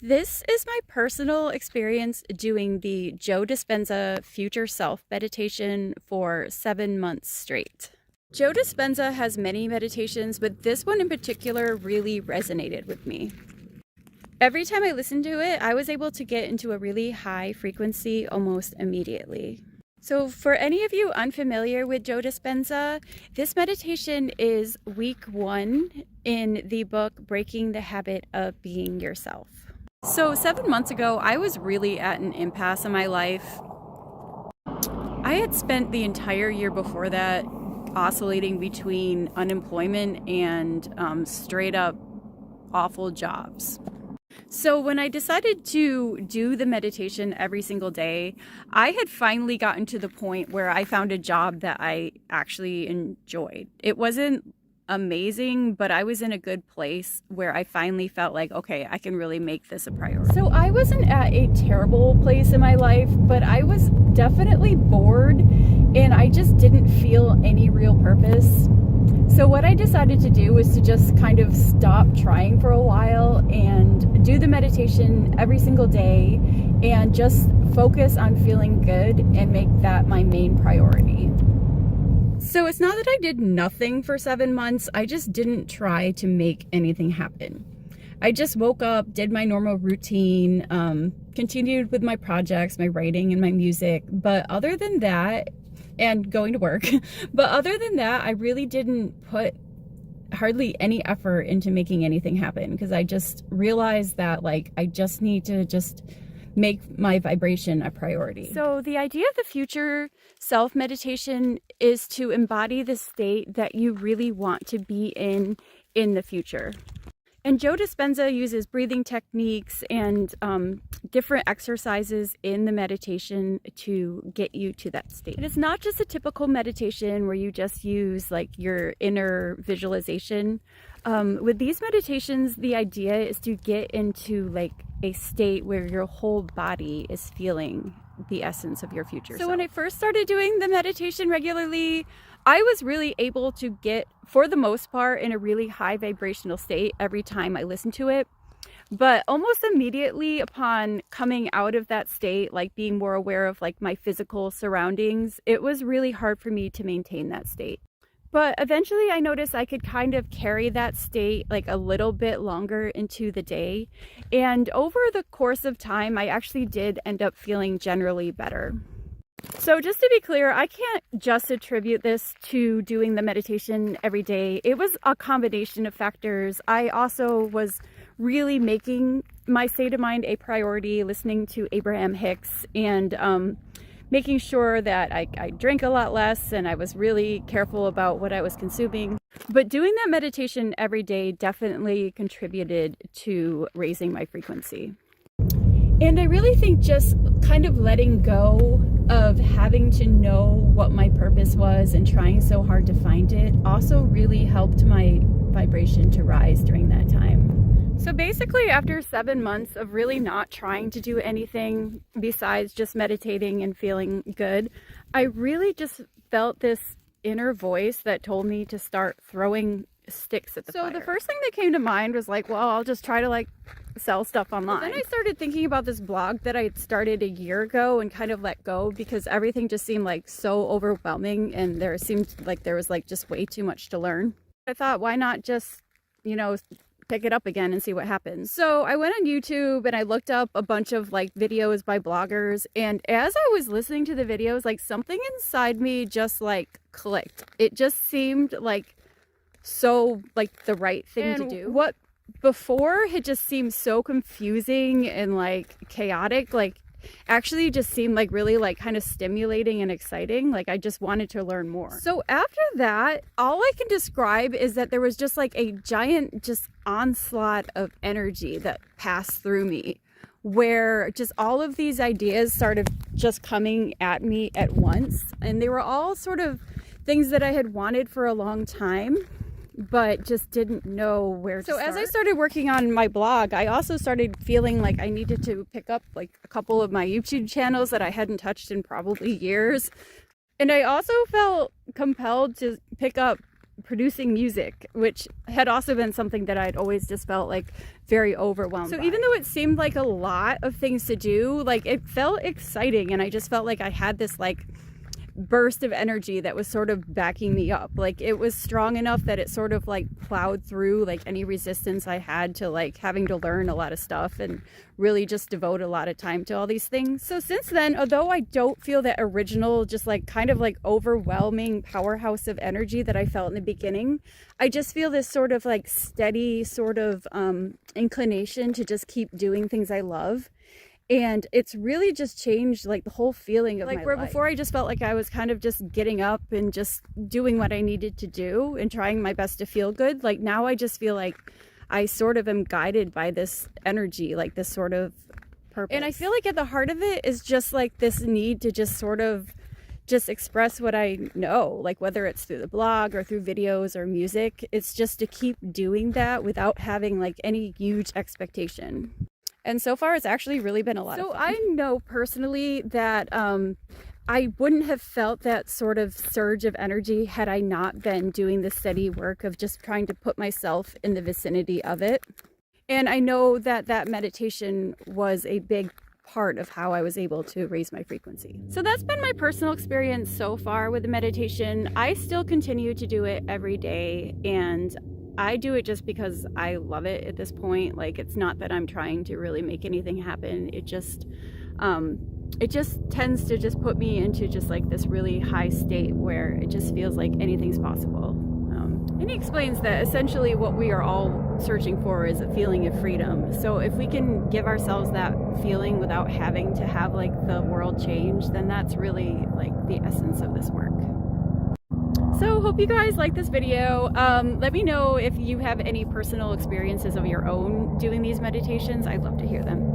This is my personal experience doing the Joe Dispenza Future Self meditation for 7 months straight. Joe Dispenza has many meditations, but this one in particular really resonated with me. Every time I listened to it, I was able to get into a really high frequency almost immediately. So for any of you unfamiliar with Joe Dispenza, this meditation is week 1 in the book Breaking the Habit of Being Yourself. So 7 months ago, I was really at an impasse in my life. I had spent the entire year before that oscillating between unemployment and straight up awful jobs. So when I decided to do the meditation every single day, I had finally gotten to the point where I found a job that I actually enjoyed. It wasn't amazing, but I was in a good place where I finally felt like, okay, I can really make this a priority. So I wasn't at a terrible place in my life, but I was definitely bored and I just didn't feel any real purpose. So what I decided to do was to just kind of stop trying for a while and do the meditation every single day and just focus on feeling good and make that my main priority. So it's not that I did nothing for 7 months, I just didn't try to make anything happen. I just woke up, did my normal routine, continued with my projects, my writing and my music, but other than that, and going to work, but other than that, I really didn't put hardly any effort into making anything happen because I just realized that I just need to just make my vibration a priority. So the idea of the future self meditation is to embody the state that you really want to be in the future. And Joe Dispenza uses breathing techniques and different exercises in the meditation to get you to that state. And it's not just a typical meditation where you just use your inner visualization. With these meditations, the idea is to get into a state where your whole body is feeling the essence of your future self. When I first started doing the meditation regularly, I was really able to get, for the most part, in a really high vibrational state every time I listened to it. But almost immediately upon coming out of that state, being more aware of my physical surroundings, it was really hard for me to maintain that state. But eventually I noticed I could kind of carry that state a little bit longer into the day. And over the course of time, I actually did end up feeling generally better. So just to be clear, I can't just attribute this to doing the meditation every day. It was a combination of factors. I also was really making my state of mind a priority, listening to Abraham Hicks and making sure that I drank a lot less and I was really careful about what I was consuming. But doing that meditation every day definitely contributed to raising my frequency. And I really think just kind of letting go of having to know what my purpose was and trying so hard to find it also really helped my vibration to rise during that time. So basically, after 7 months of really not trying to do anything besides just meditating and feeling good, I really just felt this inner voice that told me to start throwing sticks at the fire. So the first thing that came to mind was well, I'll just try to sell stuff online. But then I started thinking about this blog that I had started a year ago and kind of let go because everything just seemed so overwhelming and there seemed there was just way too much to learn. I thought, why not just, pick it up again and see what happens. So I went on YouTube and I looked up a bunch of videos by bloggers, and as I was listening to the videos, something inside me just clicked. It just seemed so the right thing to do. What before had just seemed so confusing and chaotic, actually just seemed really kind of stimulating and exciting. I just wanted to learn more. So after that, all I can describe is that there was just a giant just onslaught of energy that passed through me, where just all of these ideas started just coming at me at once, and they were all sort of things that I had wanted for a long time but just didn't know where to start. So as I started working on my blog, I also started feeling I needed to pick up a couple of my YouTube channels that I hadn't touched in probably years. And I also felt compelled to pick up producing music, which had also been something that I'd always just felt like very overwhelmed by. Even though it seemed like a lot of things to do, like it felt exciting, and I just felt like I had this like burst of energy that was sort of backing me up. Like it was strong enough that it sort of like plowed through like any resistance I had to like having to learn a lot of stuff and really just devote a lot of time to all these things. So since then, although I don't feel that original just like kind of like overwhelming powerhouse of energy that I felt in the beginning, I just feel this sort of like steady sort of inclination to just keep doing things I love. And it's really just changed like the whole feeling of my life. Where before I just felt like I was kind of just getting up and just doing what I needed to do and trying my best to feel good. Like now I just feel like I sort of am guided by this energy, like this sort of purpose. And I feel like at the heart of it is just like this need to just sort of just express what I know, like whether it's through the blog or through videos or music. It's just to keep doing that without having like any huge expectation. And so far, it's actually really been a lot of fun. So I know personally that I wouldn't have felt that sort of surge of energy had I not been doing the steady work of just trying to put myself in the vicinity of it. And I know that that meditation was a big part of how I was able to raise my frequency. So that's been my personal experience so far with the meditation. I still continue to do it every day, and I do it just because I love it at this point. Like, it's not that I'm trying to really make anything happen. It just tends to just put me into just like this really high state where it just feels like anything's possible. And he explains that essentially what we are all searching for is a feeling of freedom. So if we can give ourselves that feeling without having to have like the world change, then that's really like the essence of this work. So hope you guys like this video. Let me know if you have any personal experiences of your own doing these meditations. I'd love to hear them.